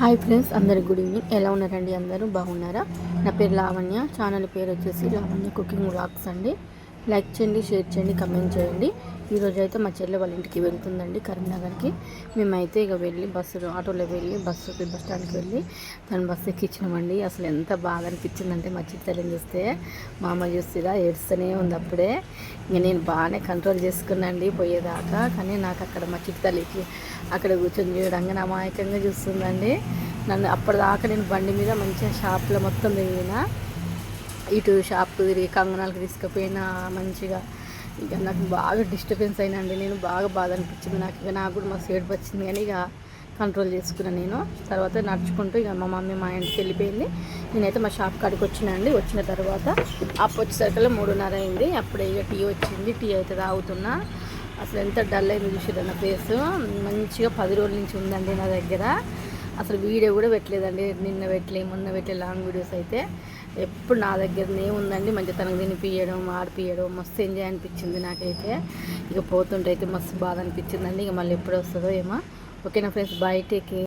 Hi friends, అందరికి good evening. ఎలా ఉన్నారండి? అందరూ బాగున్నారా? నా పేరు లావణ్య. ఛానల్ పేరు వచ్చేసి లావణ్య కుకింగ్ వ్లాగ్స్ అండి. లైక్ చేయండి, షేర్ చేయండి, కమెంట్ చేయండి. ఈరోజు అయితే మా చెల్లె వాళ్ళ ఇంటికి వెళ్తుందండి, కరీంనగర్కి. మేమైతే ఇక వెళ్ళి ఆటోలో వెళ్ళి బస్ స్టాండ్కి వెళ్ళి తను బస్సు ఎక్కించినామండి. అసలు ఎంత బాగా అనిపించిందంటే మా చిత్తల్ని చూస్తే, మా అమ్మ చూస్తేదా ఏడుస్తూనే ఉంది అప్పుడే. ఇంక నేను బాగానే కంట్రోల్ చేసుకున్నాండి పోయేదాకా. కానీ నాకు అక్కడ మా చిత్తల్లికి అక్కడ కూర్చొని చూడంగా అమాయకంగా చూస్తుందండి నన్ను. అప్పటిదాకా నేను బండి మీద మంచిగా షాప్లో మొత్తం తిరిగిన, ఇటు షాప్ తిరిగి కంగనాలకు తీసుకుపోయినా మంచిగా. ఇక నాకు బాగా డిస్టర్బెన్స్ అయినండి, నేను బాగా బాధ అనిపించింది నాకు కూడా మస్తు ఏడుపు వచ్చింది. కానీ ఇక కంట్రోల్ చేసుకున్నాను నేను. తర్వాత నడుచుకుంటూ ఇక మా మమ్మీ మా ఇంటికి వెళ్ళిపోయింది. నేనైతే మా షాప్ కాడికి వచ్చినండి. వచ్చిన తర్వాత వచ్చేసరికల్లా 3:30 అయింది. అప్పుడే ఇక టీ వచ్చింది. టీ అయితే తాగుతున్నా. అసలు ఎంత డల్ అయింది చూసిద్దా నా ఫేస్. మంచిగా 10 రోజుల నుంచి ఉందండి నా దగ్గర. అసలు వీడియో కూడా పెట్టలేదండి, నిన్న మొన్న పెట్టలే లాంగ్ వీడియోస్ అయితే. ఎప్పుడు నా దగ్గరనే ఉందండి. మంచిగా తనకు తినిపియడం, ఆడిపియడం మస్తు ఎంజాయ్ అనిపించింది నాకైతే. ఇక పోతుంటే అయితే మస్తు బాధ అనిపించిందండి. ఇక మళ్ళీ ఎప్పుడు వస్తుందో ఏమో. ఓకేనా ఫ్రెండ్స్, బై, టేక్ కేర్.